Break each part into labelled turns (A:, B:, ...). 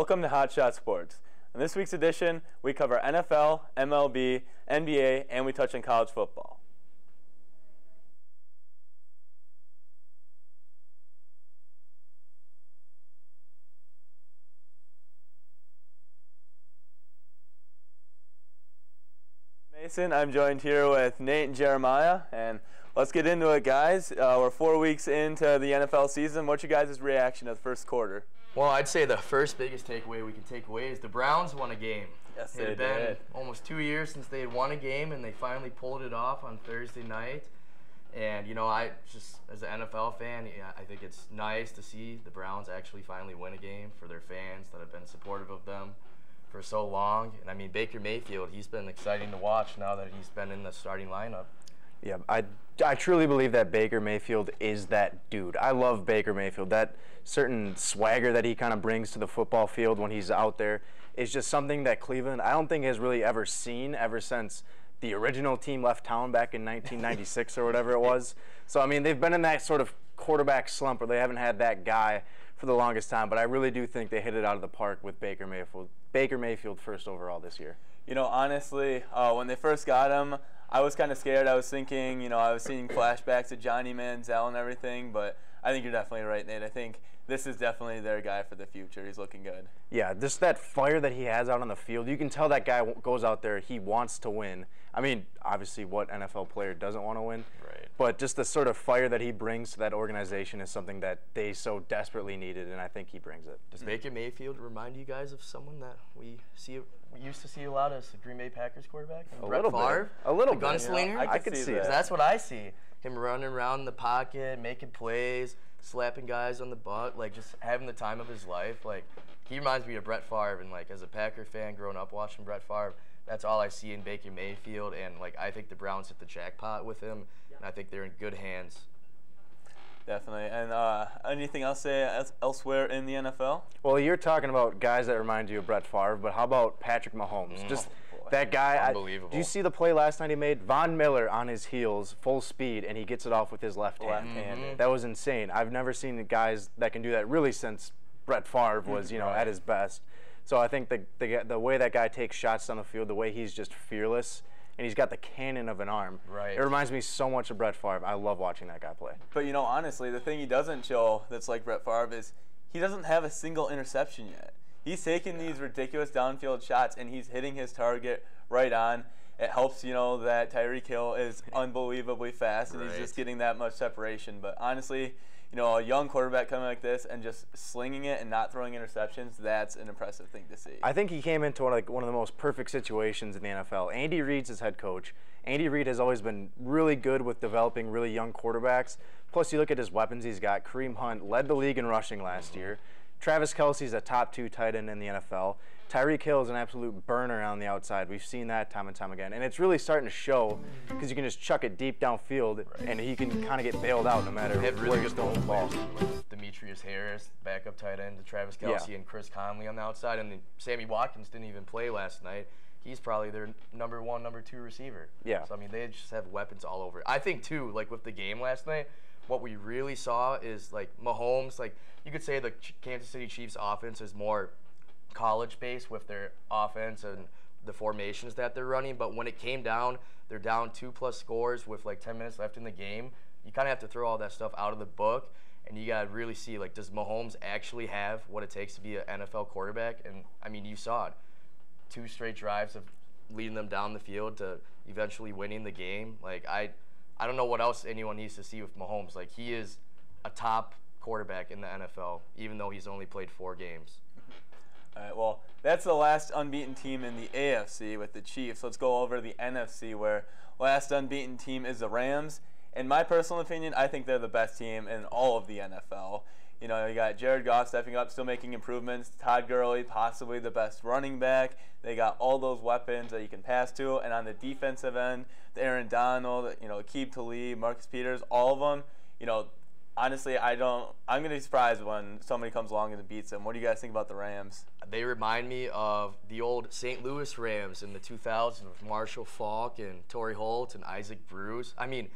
A: Welcome to Hot Shot Sports. In this week's edition, we cover NFL, MLB, NBA, and we touch on college football. Mason, I'm joined here with Nate and Jeremiah, and let's get into it, guys. We're 4 weeks into the NFL season. What's your guys' reaction to the first quarter?
B: Well, I'd say the first biggest takeaway we can take away is the Browns won a game.
A: Yes, they
B: It had
A: did.
B: been almost 2 years since they had won a game, and they finally pulled it off on Thursday night. And, you know, I just, as an NFL fan, I think it's nice to see the Browns actually finally win a game for their fans that have been supportive of them for so long. And, I mean, Baker Mayfield, he's been exciting to watch now that he's been in the starting lineup.
C: Yeah, I truly believe that Baker Mayfield is that dude. I love Baker Mayfield. That certain swagger that he kind of brings to the football field when he's out there is just something that Cleveland, I don't think, has really ever seen ever since the original team left town back in 1996 or whatever it was. So, I mean, they've been in that sort of quarterback slump where they haven't had that guy for the longest time, but I really do think they hit it out of the park with Baker Mayfield. Baker Mayfield first overall this year.
A: You know, honestly, when they first got him, I was kind of scared. I was thinking, you know, I was seeing flashbacks of Johnny Manziel and everything, but I think you're definitely right, Nate. I think this is definitely their guy for the future. He's looking good.
C: Yeah, just that fire that he has out on the field. You can tell that guy goes out there, he wants to win. I mean, obviously, what NFL player doesn't want to win?
B: Right.
C: But just the sort of fire that he brings to that organization is something that they so desperately needed, and I think he brings it.
B: Does Baker Mayfield remind you guys of someone that we used to see a lot as a Green Bay Packers quarterback? Brett Favre?
C: A little
B: the
C: bit.
B: gunslinger?
A: Yeah,
C: I could see that.
B: That's what I see. Him running around the pocket, making plays, slapping guys on the butt, like just having the time of his life. Like, he reminds me of Brett Favre, and like as a Packer fan growing up watching Brett Favre, that's all I see in Baker Mayfield, and like I think the Browns hit the jackpot with him, and I think they're in good hands.
A: Definitely. And anything else say elsewhere in the NFL?
C: Well, you're talking about guys that remind you of Brett Favre, but how about Patrick Mahomes? Just that guy.
B: Unbelievable.
C: Do you see the play last night he made? Von Miller on his heels, full speed, and he gets it off with his left hand.
A: Left-handed.
C: That was insane. I've never seen the guys that can do that really since Brett Favre was, you know, at his best. So I think the way that guy takes shots down the field, the way he's just fearless, and he's got the cannon of an arm.
B: Right.
C: It reminds me so much of Brett Favre. I love watching that guy play.
A: But, you know, honestly, the thing he doesn't show that's like Brett Favre is he doesn't have a single interception yet. He's taking these ridiculous downfield shots, and he's hitting his target right on. It helps, you know, that Tyreek Hill is unbelievably fast, and he's just getting that much separation. But honestly, you know, a young quarterback coming like this and just slinging it and not throwing interceptions, that's an impressive thing to see.
C: I think he came into one of the most perfect situations in the NFL. Andy Reid's his head coach. Andy Reid has always been really good with developing really young quarterbacks. Plus, you look at his weapons he's got. Kareem Hunt led the league in rushing last year. Travis Kelce's a top 2 tight end in the NFL. Tyreek Hill is an absolute burner on the outside. We've seen that time and time again. And it's really starting to show because you can just chuck it deep downfield, and he can kind of get bailed out no matter where he's throwing the ball.
B: With Demetrius Harris, backup tight end, to Travis Kelce and Chris Conley on the outside. And then Sammy Watkins didn't even play last night. He's probably their number 1, number 2 receiver.
C: Yeah.
B: So, I mean, they just have weapons all over. I think, too, like with the game last night, what we really saw is, like, Mahomes, like, you could say the Kansas City Chiefs offense is more college-based with their offense and the formations that they're running, but when it came down, they're down 2+ scores with, like, 10 minutes left in the game. You kind of have to throw all that stuff out of the book, and you got to really see, like, does Mahomes actually have what it takes to be an NFL quarterback? And, I mean, you saw it. 2 straight drives of leading them down the field to eventually winning the game. Like, I don't know what else anyone needs to see with Mahomes. Like, he is a top quarterback in the NFL, even though he's only played 4 games.
A: All right, well, that's the last unbeaten team in the AFC with the Chiefs. Let's go over the NFC, where last unbeaten team is the Rams. In my personal opinion, I think they're the best team in all of the NFL. You know, you got Jared Goff stepping up, still making improvements. Todd Gurley, possibly the best running back. They got all those weapons that you can pass to. And on the defensive end, Aaron Donald, you know, Aqib Talib, Marcus Peters, all of them, you know, honestly, I'm going to be surprised when somebody comes along and beats them. What do you guys think about the Rams?
B: They remind me of the old St. Louis Rams in the 2000s with Marshall Faulk and Torrey Holt and Isaac Bruce. I mean,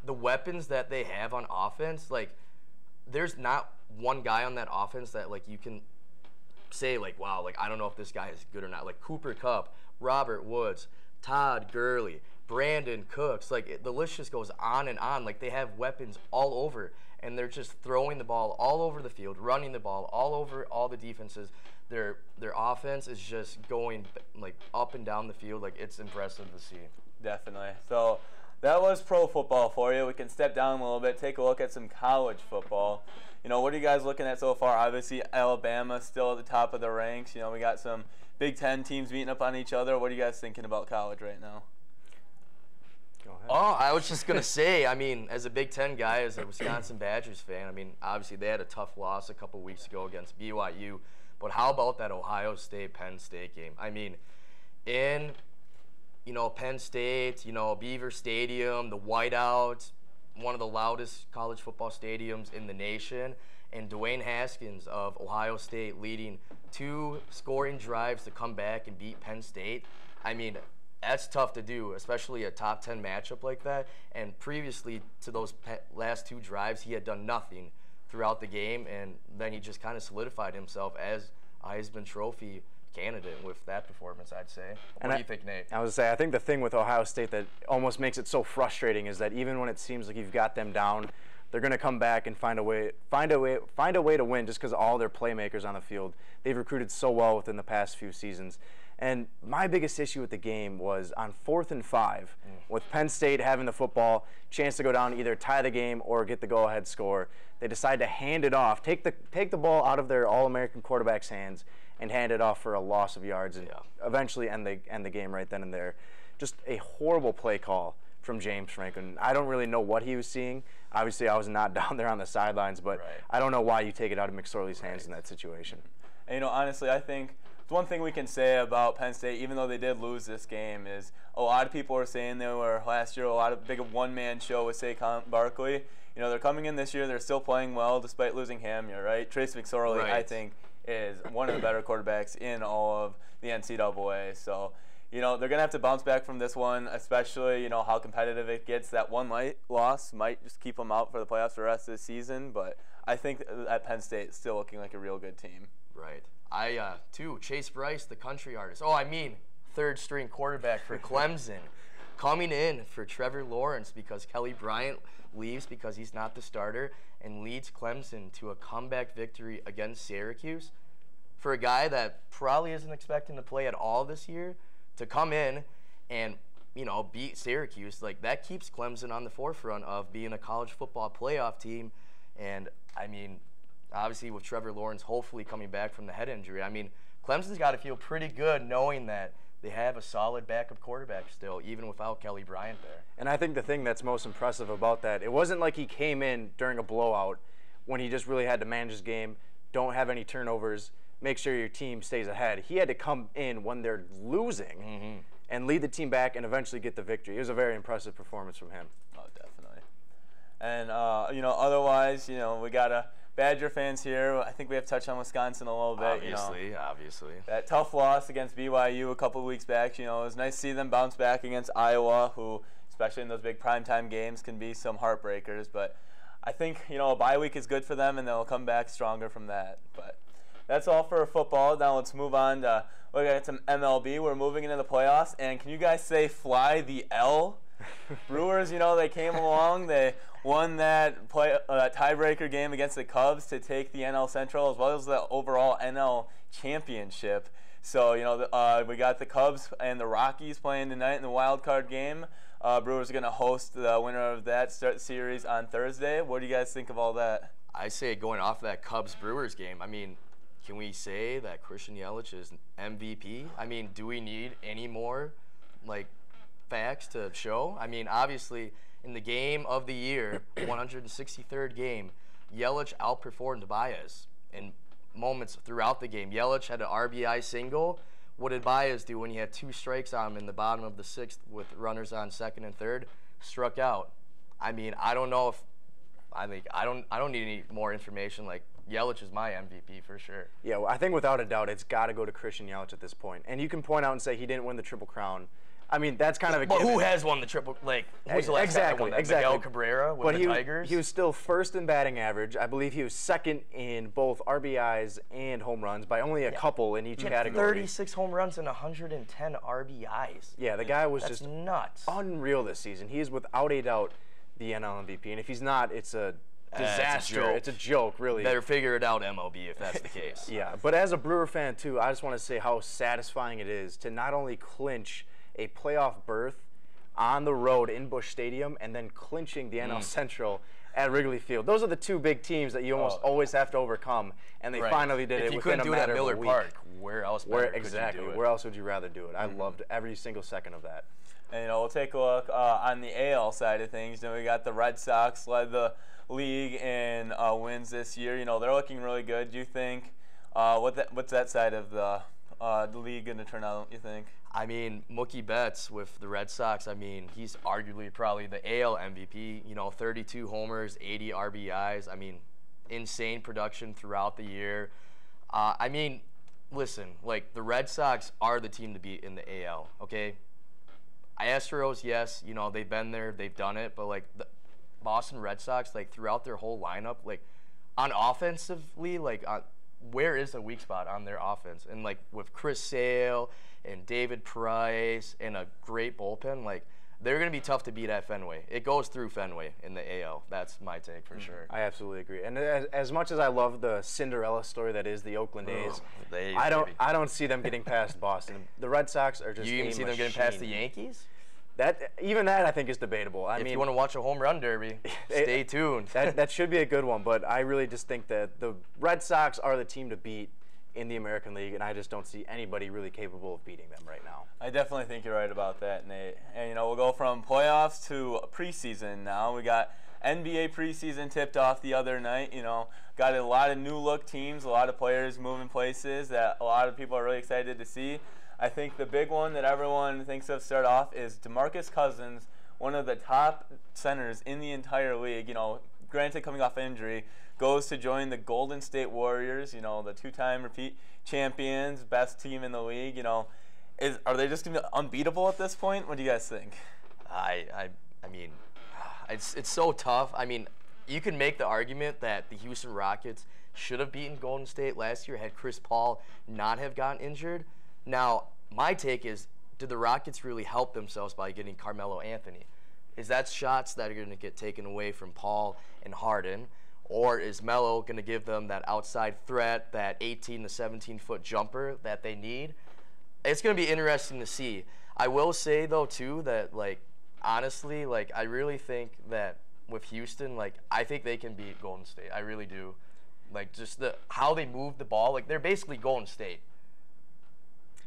B: the weapons that they have on offense, like, there's not one guy on that offense that, like, you can say, like, wow, like, I don't know if this guy is good or not. Like, Cooper Kupp, Robert Woods, Todd Gurley, Brandon Cooks. Like, the list just goes on and on. Like, they have weapons all over, and they're just throwing the ball all over the field, running the ball all over all the defenses. Their offense is just going, like, up and down the field. Like, it's impressive to see.
A: Definitely. So that was pro football for you. We can step down a little bit, take a look at some college football. You know, what are you guys looking at so far? Obviously, Alabama still at the top of the ranks. You know, we got some Big Ten teams meeting up on each other. What are you guys thinking about college right now?
C: Go ahead.
B: Oh, I was just going to say, I mean, as a Big Ten guy, as a Wisconsin Badgers fan, I mean, obviously they had a tough loss a couple weeks ago against BYU. But how about that Ohio State-Penn State game? I mean, in, you know, Penn State, you know, Beaver Stadium, the whiteout, one of the loudest college football stadiums in the nation, and Dwayne Haskins of Ohio State leading 2 scoring drives to come back and beat Penn State. I mean, that's tough to do, especially a top 10 matchup like that. And previously to those last 2 drives, he had done nothing throughout the game, and then he just kind of solidified himself as a Heisman Trophy candidate with that performance, I'd say. What do you think, Nate?
C: I was say, I think the thing with Ohio State that almost makes it so frustrating is that even when it seems like you've got them down, they're going to come back and find a way to win just because all their playmakers on the field. They've recruited so well within the past few seasons. And my biggest issue with the game was on 4th and 5, with Penn State having the football, chance to go down, either tie the game or get the go-ahead score. They decide to hand it off, take the ball out of their All-American quarterback's hands, and hand it off for a loss of yards, and eventually end the game right then and there. Just a horrible play call from James Franklin. I don't really know what he was seeing. Obviously, I was not down there on the sidelines, but I don't know why you take it out of McSorley's hands in that situation.
A: And, you know, honestly, I think the one thing we can say about Penn State, even though they did lose this game, is a lot of people were saying they were last year a lot of big one-man show with Saquon Barkley. You know, they're coming in this year, they're still playing well despite losing him. You're right. Trace McSorley, I think, is one of the better quarterbacks in all of the NCAA. So, you know, they're going to have to bounce back from this one, especially, you know, how competitive it gets. That one loss might just keep them out for the playoffs for the rest of the season. But I think that Penn State is still looking like a real good team.
B: Right. Too, Chase Bryce, the country artist. Oh, I mean, 3rd-string quarterback for Clemson. Coming in for Trevor Lawrence because Kelly Bryant leaves because he's not the starter, and leads Clemson to a comeback victory against Syracuse. For a guy that probably isn't expecting to play at all this year, to come in and, you know, beat Syracuse, like, that keeps Clemson on the forefront of being a college football playoff team. And, I mean, obviously with Trevor Lawrence hopefully coming back from the head injury, I mean, Clemson's got to feel pretty good knowing that they have a solid backup quarterback still, even without Kelly Bryant there.
C: And I think the thing that's most impressive about that, it wasn't like he came in during a blowout when he just really had to manage his game, don't have any turnovers, make sure your team stays ahead. He had to come in when they're losing and lead the team back and eventually get the victory. It was a very impressive performance from him.
A: Oh, definitely. And, you know, otherwise, you know, we got a Badger fans here. I think we have to touch on Wisconsin a little bit.
B: Obviously.
A: That tough loss against BYU a couple of weeks back, you know, it was nice to see them bounce back against Iowa, who, especially in those big primetime games, can be some heartbreakers. But I think, you know, a bye week is good for them, and they'll come back stronger from that. But that's all for football. Now let's move on to look at some MLB. We're moving into the playoffs, and can you guys say fly the L? Brewers, you know, they came along. They won that tiebreaker game against the Cubs to take the NL Central as well as the overall NL championship. So, you know, we got the Cubs and the Rockies playing tonight in the wild card game. Brewers are going to host the winner of that series on Thursday. What do you guys think of all that?
B: I say going off of that Cubs-Brewers game, I mean, can we say that Christian Yelich is MVP? I mean, do we need any more, like, facts to show? I mean, obviously, in the game of the year, 163rd game, Yelich outperformed Baez in moments throughout the game. Yelich had an RBI single. What did Baez do when he had 2 strikes on him in the bottom of the 6th with runners on 2nd and 3rd? Struck out. I mean, I don't know if I don't need any more information. Like, Yelich is my MVP for sure.
C: Yeah, well, I think without a doubt it's got to go to Christian Yelich at this point. And you can point out and say he didn't win the Triple Crown. I mean, that's kind of a
B: But
C: given.
B: who has won the triple? Like, who's the last guy that won that?
C: Exactly.
B: Miguel Cabrera with
C: But
B: the Tigers?
C: he was still first in batting average. I believe he was second in both RBIs and home runs by only a couple in each
B: He had
C: category.
B: 36 home runs and 110 RBIs.
C: Yeah, the guy was
B: That's
C: just
B: nuts.
C: unreal this season. He is without a doubt the NL MVP, and if he's not, it's a disaster.
B: joke.
C: It's a joke, really.
B: Better figure it out, MLB, if that's the case.
C: Yeah, but as a Brewer fan too, I just want to say how satisfying it is to not only clinch a playoff berth on the road in Busch Stadium and then clinching the NL Central at Wrigley Field. Those are the two big teams that you almost always have to overcome, and they
B: Right.
C: finally did
B: if
C: it
B: you
C: within
B: couldn't
C: a
B: do it at
C: matter
B: Miller
C: of a week.
B: Park, where else
C: Where
B: better
C: exactly?
B: could you do it?
C: Where else would you rather do it? I loved every single second of that.
A: And we'll take a look on the AL side of things. We got the Red Sox led the league in wins this year. They're looking really good. Do you think what's that side of the league going to turn out? You think?
B: I mean, Mookie Betts with the Red Sox, I mean, he's arguably probably the AL MVP. 32 homers, 80 RBIs. I mean, insane production throughout the year. I mean, listen, like, the Red Sox are the team to beat in the AL, okay? Astros, yes, they've been there, they've done it, but, like, the Boston Red Sox, like, throughout their whole lineup, like, on offensively, like, where is the weak spot on their offense? And, like, with Chris Sale and David Price and a great bullpen, like, they're going to be tough to beat at Fenway. It goes through Fenway in the AL. That's my take for sure.
C: I absolutely agree. And as much as I love the Cinderella story that is the Oakland A's,
B: They,
C: I
B: baby.
C: don't see them getting past Boston. The Red Sox are just
B: You even
C: a
B: see them getting past the
C: machine.
B: Yankees?
C: Even that I think is debatable. I
B: If
C: mean,
B: you want to watch a home run derby, stay tuned.
C: that should be a good one, but I really just think that the Red Sox are the team to beat in the American League, and I just don't see anybody really capable of beating them right now.
A: I definitely think you're right about that, Nate. And we'll go from playoffs to preseason now. We got NBA preseason tipped off the other night. Got a lot of new look teams, a lot of players moving places that a lot of people are really excited to see. I think the big one that everyone thinks of start off is DeMarcus Cousins, one of the top centers in the entire league. Granted coming off injury, goes to join the Golden State Warriors, the two-time repeat champions, best team in the league. Are they just going to be unbeatable at this point? What do you guys think?
B: I mean, it's so tough. I mean, you can make the argument that the Houston Rockets should have beaten Golden State last year had Chris Paul not have gotten injured. Now, my take is, did the Rockets really help themselves by getting Carmelo Anthony? Is that shots that are going to get taken away from Paul and Harden? Or is Melo going to give them that outside threat, that 18 to 17-foot jumper that they need? It's going to be interesting to see. I will say, though, too, that, like, honestly, like, I really think that with Houston, like, I think they can beat Golden State. I really do. Like, just how they move the ball. Like, they're basically Golden State.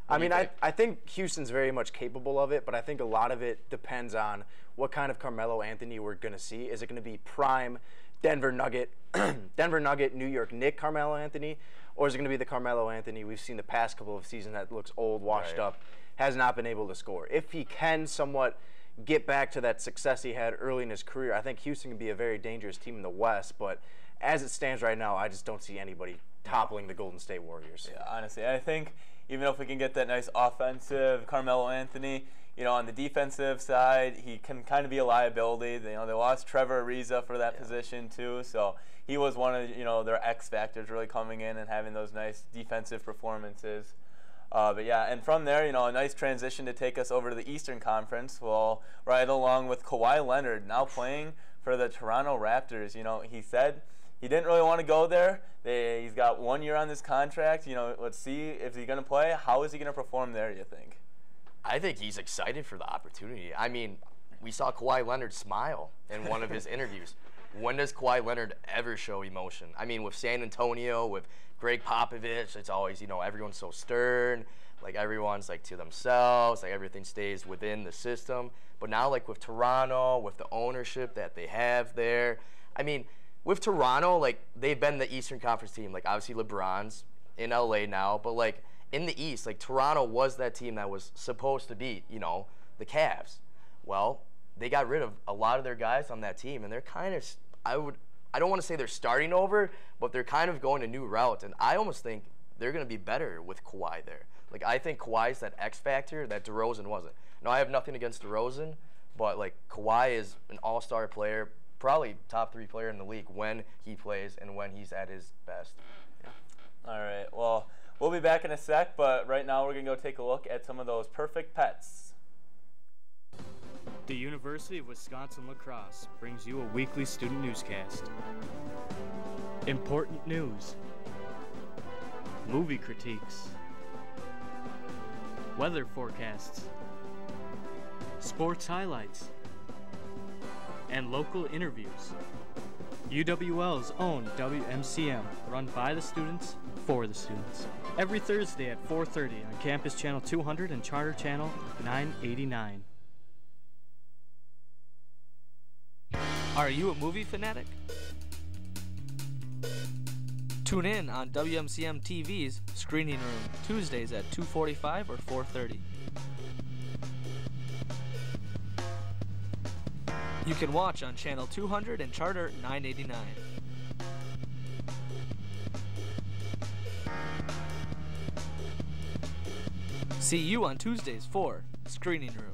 C: I mean, I think Houston's very much capable of it, but I think a lot of it depends on what kind of Carmelo Anthony we're going to see. Is it going to be prime Denver Nugget, New York Knicks Carmelo Anthony, or is it going to be the Carmelo Anthony we've seen the past couple of seasons that looks old, washed up, has not been able to score? If he can somewhat get back to that success he had early in his career, I think Houston can be a very dangerous team in the West, but as it stands right now, I just don't see anybody toppling the Golden State Warriors.
A: Yeah, honestly, I think even if we can get that nice offensive Carmelo Anthony, on the defensive side, he can kind of be a liability. They lost Trevor Ariza for that position too, so he was one of their X factors really coming in and having those nice defensive performances. But yeah, and from there, a nice transition to take us over to the Eastern Conference. We'll ride along with Kawhi Leonard now playing for the Toronto Raptors. He said he didn't really want to go there. He's got 1 year on this contract. Let's see if he's going to play. How is he going to perform there, you think?
B: I think he's excited for the opportunity. I mean, we saw Kawhi Leonard smile in one of his interviews. When does Kawhi Leonard ever show emotion? I mean, with San Antonio, with Greg Popovich, it's always, everyone's so stern. Like, everyone's, like, to themselves. Like, everything stays within the system. But now, like, with Toronto, with the ownership that they have there, I mean, with Toronto, like, they've been the Eastern Conference team. Like, obviously LeBron's in LA now, but, like, in the East, like, Toronto was that team that was supposed to beat, the Cavs. Well, they got rid of a lot of their guys on that team, and they're kind of, I don't want to say they're starting over, but they're kind of going a new route, and I almost think they're going to be better with Kawhi there. Like, I think Kawhi's that X factor that DeRozan wasn't. No, I have nothing against DeRozan, but like Kawhi is an all-star player, probably top 3 player in the league when he plays and when he's at his best.
A: Yeah. All right. Well, we'll be back in a sec, but right now we're going to go take a look at some of those perfect pets.
D: The University of Wisconsin-La Crosse brings you a weekly student newscast. Important news, movie critiques, weather forecasts, sports highlights, and local interviews. UWL's own WMCM, run by the students, for the students. Every Thursday at 4:30 on Campus Channel 200 and Charter Channel 989.
E: Are you a movie fanatic? Tune in on WMCM TV's Screening Room, Tuesdays at 2:45 or 4:30. You can watch on Channel 200 and Charter 989. See you on Tuesdays for Screening Room.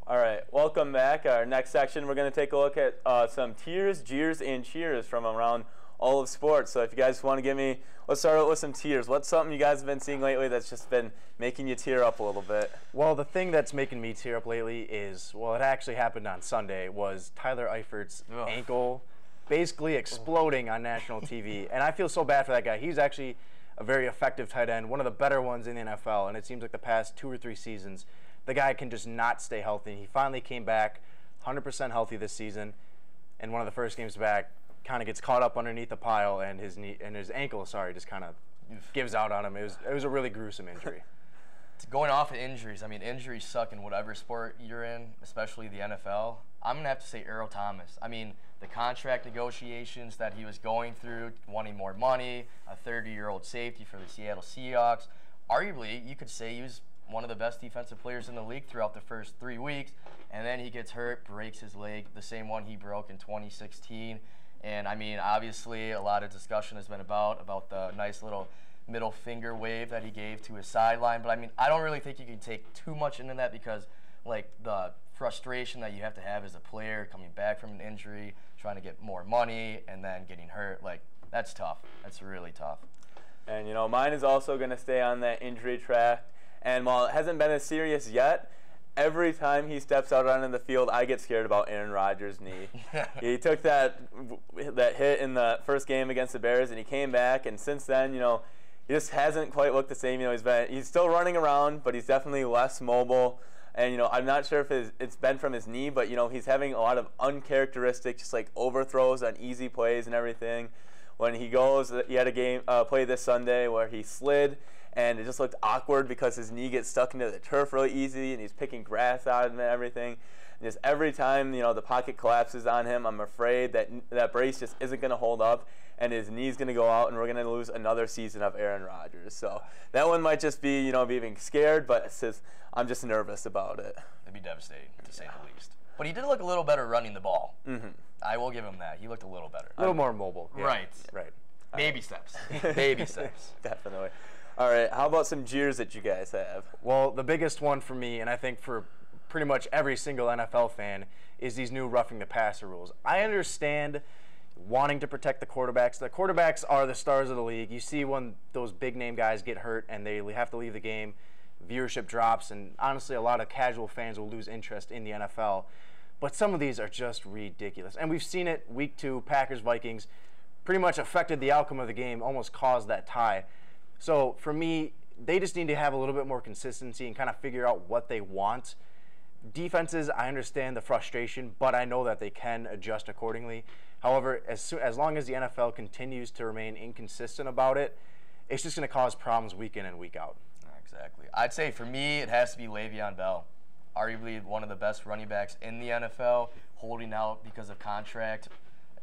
A: All right, welcome back. Our next section, we're going to take a look at some tears, jeers, and cheers from around all of sports. So if you guys want to give me, let's start out with some tears. What's something you guys have been seeing lately that's just been making you tear up a little bit?
C: Well, the thing that's making me tear up lately is, well, it actually happened on Sunday, was Tyler Eifert's ankle basically exploding on national TV. And I feel so bad for that guy. He's actually a very effective tight end, one of the better ones in the NFL. And it seems like the past 2 or 3 seasons, the guy can just not stay healthy. He finally came back 100% healthy this season. And one of the first games back, kind of gets caught up underneath the pile, and his knee and his ankle, just kind of gives out on him. It was a really gruesome injury.
B: Going off of injuries, I mean, injuries suck in whatever sport you're in, especially the NFL. I'm going to have to say Earl Thomas. I mean, the contract negotiations that he was going through, wanting more money, a 30-year-old safety for the Seattle Seahawks. Arguably, you could say he was one of the best defensive players in the league throughout the first 3 weeks, and then he gets hurt, breaks his leg, the same one he broke in 2016. And I mean, obviously, a lot of discussion has been about the nice little middle finger wave that he gave to his sideline. But I mean, I don't really think you can take too much into that, because like the frustration that you have to have as a player coming back from an injury, trying to get more money, and then getting hurt, like that's tough. That's really tough.
A: And you know, mine is also going to stay on that injury track. And while it hasn't been as serious yet, every time he steps out onto the field, I get scared about Aaron Rodgers' knee. He took that hit in the first game against the Bears, and he came back. And since then, you know, he just hasn't quite looked the same. You know, he's still running around, but he's definitely less mobile. And you know, I'm not sure if it's been from his knee, but you know, he's having a lot of uncharacteristic, just like overthrows on easy plays and everything. When he goes, he had a play this Sunday where he slid, and it just looked awkward because his knee gets stuck into the turf really easy, and he's picking grass out and everything. And just every time, you know, the pocket collapses on him, I'm afraid that brace just isn't going to hold up, and his knee's going to go out, and we're going to lose another season of Aaron Rodgers. So that one might just be, you know, being scared, but it's just, I'm just nervous about it.
B: It'd be devastating, to say the least. But he did look a little better running the ball. Mm-hmm. I will give him that. He looked a little better.
C: A little more mobile.
B: Yeah. Right.
C: Right.
B: Baby steps. Baby steps.
A: Definitely. All right, how about some jeers that you guys have?
C: Well, the biggest one for me, and I think for pretty much every single NFL fan, is these new roughing the passer rules. I understand wanting to protect the quarterbacks. The quarterbacks are the stars of the league. You see when those big-name guys get hurt and they have to leave the game, viewership drops, and honestly, a lot of casual fans will lose interest in the NFL. But some of these are just ridiculous. And we've seen it week 2, Packers-Vikings, pretty much affected the outcome of the game, almost caused that tie. So for me, they just need to have a little bit more consistency and kind of figure out what they want. Defenses, I understand the frustration, but I know that they can adjust accordingly. However, as long as the NFL continues to remain inconsistent about it, it's just going to cause problems week in and week out.
B: Exactly. I'd say for me, it has to be Le'Veon Bell. Arguably one of the best running backs in the NFL, holding out because of contract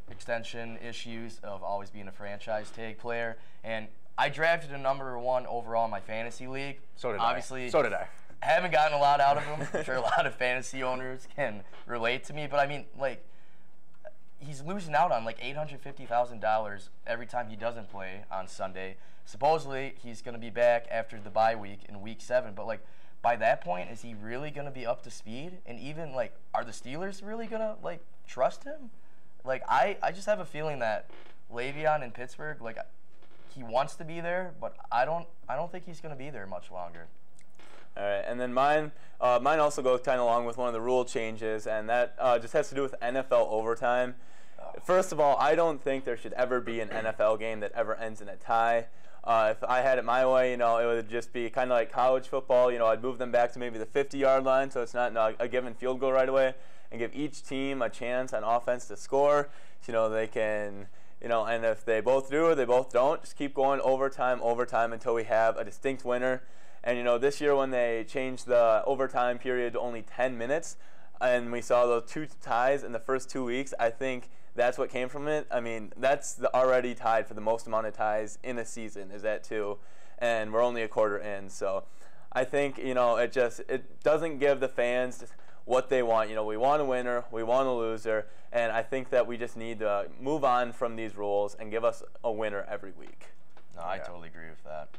B: extension issues of always being a franchise tag player. And I drafted him #1 overall in my fantasy league.
C: So did
B: Obviously,
C: I. So did I.
B: Haven't gotten a lot out of him. I'm sure a lot of fantasy owners can relate to me. But I mean, like, he's losing out on like $850,000 every time he doesn't play on Sunday. Supposedly he's going to be back after the bye week in week 7, but like by that point, is he really going to be up to speed? And even like, are the Steelers really going to like trust him? Like I just have a feeling that Le'Veon in Pittsburgh, like he wants to be there, but I don't think he's going to be there much longer.
A: All right, and then mine also goes kind of along with one of the rule changes, and that just has to do with NFL overtime. First of all, I don't think there should ever be an NFL game that ever ends in a tie. If I had it my way, it would just be kind of like college football. I'd move them back to maybe the 50-yard line, so it's not a given field goal right away, and give each team a chance on offense to score. They can, and if they both do or they both don't, just keep going overtime until we have a distinct winner. And, this year when they changed the overtime period to only 10 minutes, and we saw those 2 ties in the first 2 weeks, I think that's what came from it. I mean, that's already tied for the most amount of ties in a season, is that 2, and we're only a quarter in. So I think, it doesn't give the fans what they want. We want a winner, we want a loser, and I think that we just need to move on from these rules and give us a winner every week.
B: No, I totally agree with that.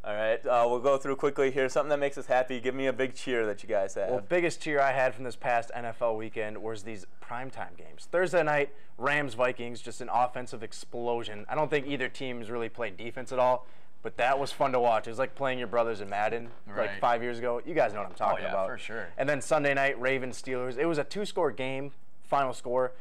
A: All right, we'll go through quickly here. Something that makes us happy. Give me a big cheer that you guys have.
C: Well, biggest cheer I had from this past NFL weekend was these primetime games. Thursday night, Rams-Vikings, just an offensive explosion. I don't think either team's really played defense at all, but that was fun to watch. It was like playing your brothers in Madden like 5 years ago. You guys know what I'm talking about.
B: For sure.
C: And then Sunday night, Ravens-Steelers. It was a 2-score game, final score.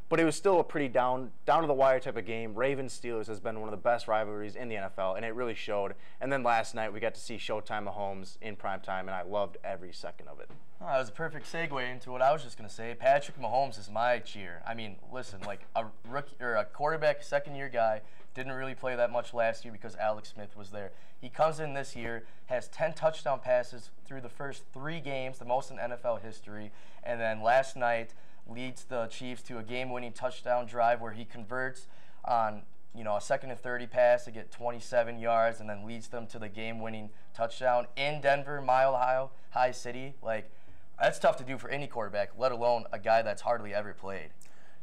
C: But it was still a pretty down-to-the-wire type of game. Ravens-Steelers has been one of the best rivalries in the NFL, and it really showed. And then last night, we got to see Showtime Mahomes in primetime, and I loved every second of it.
B: Oh, that was a perfect segue into what I was just going to say. Patrick Mahomes is my cheer. I mean, listen, like a rookie or a quarterback, second-year guy, didn't really play that much last year because Alex Smith was there. He comes in this year, has 10 touchdown passes through the first 3 games, the most in NFL history, and then last night leads the Chiefs to a game-winning touchdown drive where he converts on, a 2nd and 30 pass to get 27 yards and then leads them to the game-winning touchdown in Denver, Mile High City. Like, that's tough to do for any quarterback, let alone a guy that's hardly ever played.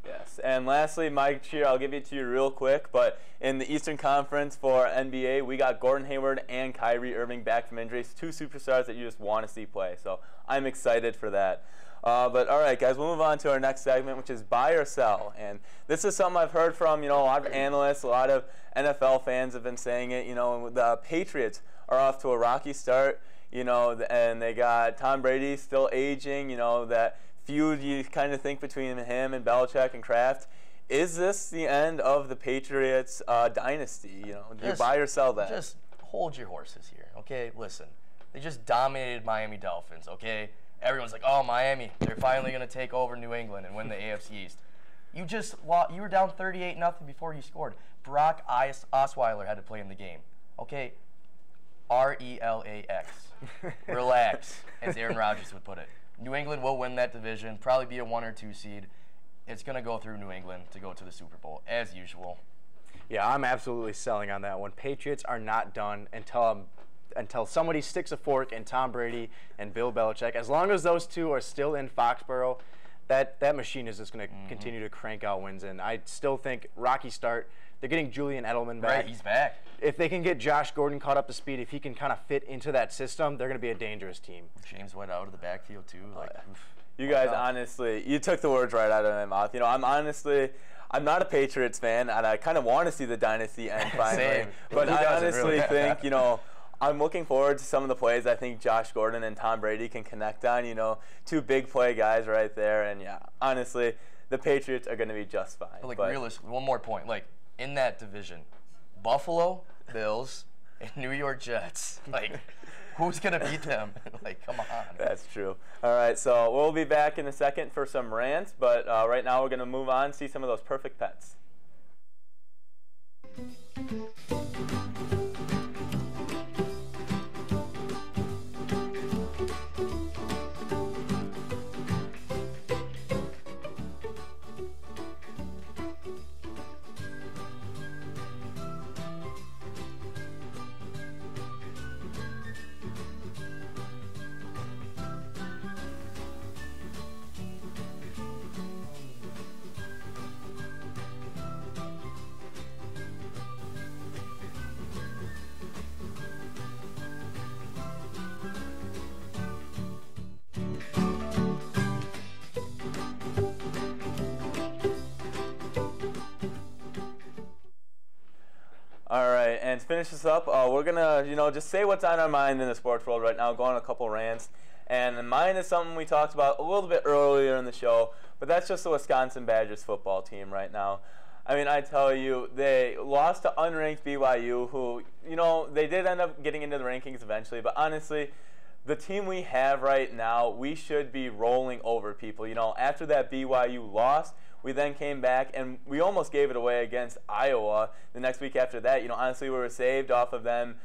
A: Yes, and lastly, my cheer, I'll give it to you real quick, but in the Eastern Conference for NBA, we got Gordon Hayward and Kyrie Irving back from injuries, 2 superstars that you just want to see play, so I'm excited for that. But all right, guys, we'll move on to our next segment, which is buy or sell. And this is something I've heard from, a lot of analysts, a lot of NFL fans have been saying it. The Patriots are off to a rocky start, and they got Tom Brady still aging, that feud you kind of think between him and Belichick and Kraft. Is this the end of the Patriots dynasty? Do you buy or sell that?
B: Just hold your horses here, okay? Listen, they just dominated Miami Dolphins, okay? Everyone's like, oh, Miami, they're finally going to take over New England and win the AFC East. You were down 38-0 before you scored. Brock Osweiler had to play in the game. Okay, RELAX. Relax, as Aaron Rodgers would put it. New England will win that division, probably be a 1 or 2 seed. It's going to go through New England to go to the Super Bowl, as usual.
C: Yeah, I'm absolutely selling on that one. Patriots are not done until somebody sticks a fork in Tom Brady and Bill Belichick. As long as those two are still in Foxborough, that machine is just going to continue to crank out wins. And I still think rocky start. They're getting Julian Edelman back.
B: Right, he's back.
C: If they can get Josh Gordon caught up to speed, if he can kind of fit into that system, they're going to be a dangerous team.
B: James White out of the backfield too.
A: You guys, honestly, you took the words right out of my mouth. I'm not a Patriots fan, and I kind of want to see the dynasty end finally.
B: Same.
A: But I honestly think, I'm looking forward to some of the plays I think Josh Gordon and Tom Brady can connect on, 2 big play guys right there. And, yeah, honestly, the Patriots are going to be just fine.
B: But realistically, one more point. In that division, Buffalo Bills and New York Jets, who's going to beat them? Come on.
A: That's true. All right, so we'll be back in a second for some rants. But right now we're going to move on, see some of those perfect pets. And to finish this up, we're gonna, just say what's on our mind in the sports world right now. Go on a couple rants, and mine is something we talked about a little bit earlier in the show, but that's just the Wisconsin Badgers football team right now. I mean, I tell you, they lost to unranked BYU, who, they did end up getting into the rankings eventually, but honestly, the team we have right now, we should be rolling over people. After that BYU loss, we then came back and we almost gave it away against Iowa the next week after that. Honestly, we were saved off of them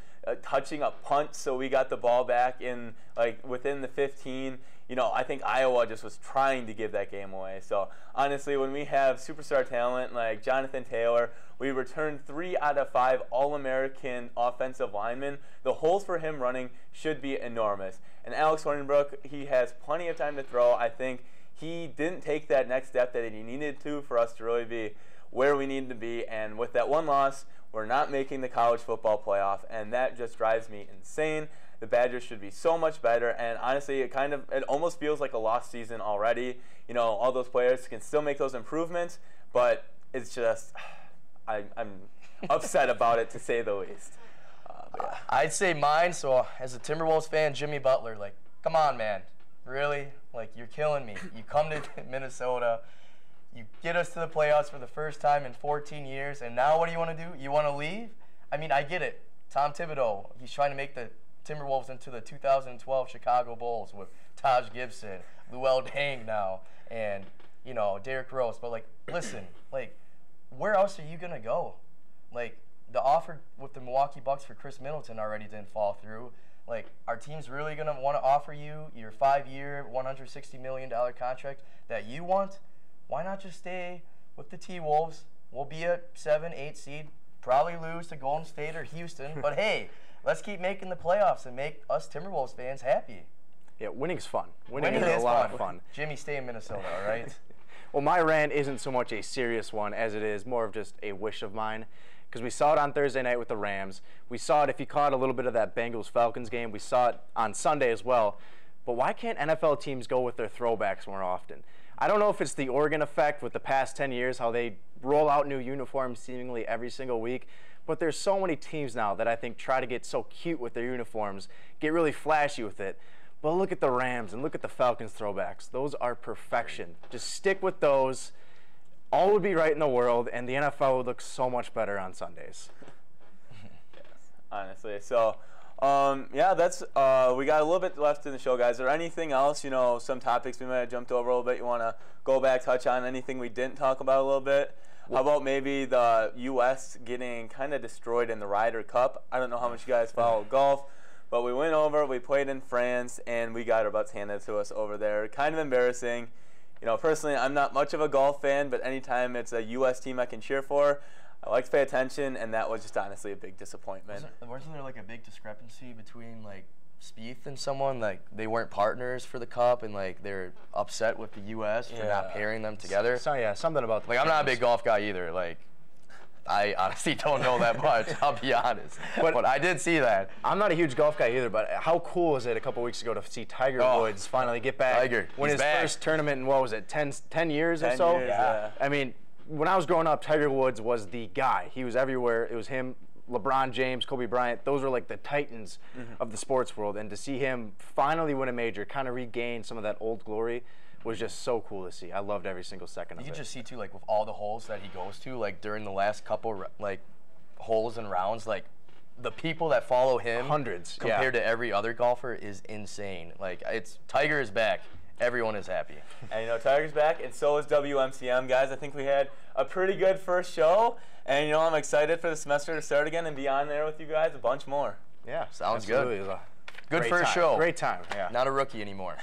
A: touching a punt, so we got the ball back in within the 15. I think Iowa just was trying to give that game away. So honestly, when we have superstar talent like Jonathan Taylor, we returned 3 out of 5 All-American offensive linemen. The holes for him running should be enormous. And Alex Hornibrook, he has plenty of time to throw. I think he didn't take that next step that he needed to for us to really be where we need to be. And with that one loss, we're not making the college football playoff, and that just drives me insane. The Badgers should be so much better, and honestly, it almost feels like a lost season already. All those players can still make those improvements, but it's just, I'm upset about it, to say the least. Yeah.
B: I'd say mine, so as a Timberwolves fan, Jimmy Butler, come on, man. Really? You're killing me. You come to Minnesota, you get us to the playoffs for the first time in 14 years, and now what do you want to do? You want to leave? I mean, I get it. Tom Thibodeau, he's trying to make the Timberwolves into the 2012 Chicago Bulls with Taj Gibson, Luol Deng now, and, Derrick Rose. But, listen, where else are you going to go? The offer with the Milwaukee Bucks for Chris Middleton already didn't fall through. Our team's really going to want to offer you your 5-year, $160 million contract that you want? Why not just stay with the T-Wolves? We'll be a 7, 8 seed, probably lose to Golden State or Houston, but hey, let's keep making the playoffs and make us Timberwolves fans happy.
C: Yeah, winning's fun. Winning is a lot of fun.
B: Jimmy, stay in Minnesota, all right?
C: Well, my rant isn't so much a serious one as it is more of just a wish of mine, because we saw it on Thursday night with the Rams. We saw it, if you caught a little bit of that Bengals-Falcons game, we saw it on Sunday as well. But why can't NFL teams go with their throwbacks more often? I don't know if it's the Oregon effect with the past 10 years, how they roll out new uniforms seemingly every single week, but there's so many teams now that I think try to get so cute with their uniforms, get really flashy with it. But look at the Rams and look at the Falcons throwbacks. Those are perfection. Just stick with those. All would be right in the world, and the NFL would look so much better on Sundays.
A: Yes, honestly. So, yeah, that's we got a little bit left in the show, guys. Is there anything else, some topics we might have jumped over a little bit, you want to go back, touch on, anything we didn't talk about a little bit? How about maybe the U.S. getting kind of destroyed in the Ryder Cup? I don't know how much you guys follow golf, but we went over, we played in France, and we got our butts handed to us over there. Kind of embarrassing. Personally, I'm not much of a golf fan, but anytime it's a U.S. team I can cheer for, I like to pay attention, and that was just honestly a big disappointment.
B: Wasn't there a big discrepancy between Spieth and someone? They weren't partners for the cup, and they're upset with the U.S. for not pairing them together.
C: So yeah, something about the
B: I'm not a big golf guy either. I honestly don't know that much. I'll be honest, but I did see that.
C: I'm not a huge golf guy either, but how cool was it a couple weeks ago to see Tiger Woods finally get back, win his first tournament in, what was it, 10 years or so?
A: Yeah.
C: I mean, when I was growing up, Tiger Woods was the guy. He was everywhere. It was him, LeBron James, Kobe Bryant. Those were the titans of the sports world. And to see him finally win a major, kind of regain some of that old glory, was just so cool to see. I loved every single second of it.
B: You just see, too, with all the holes that he goes to, during the last couple, holes and rounds, the people that follow him,
C: hundreds,
B: compared to every other golfer, is insane. Tiger is back. Everyone is happy.
A: And, Tiger's back, and so is WMCM, guys. I think we had a pretty good first show, and, I'm excited for the semester to start again and be on there with you guys a bunch more.
B: Yeah, sounds
C: absolutely.
B: Good. Good first show.
C: Great time, yeah.
B: Not a rookie anymore.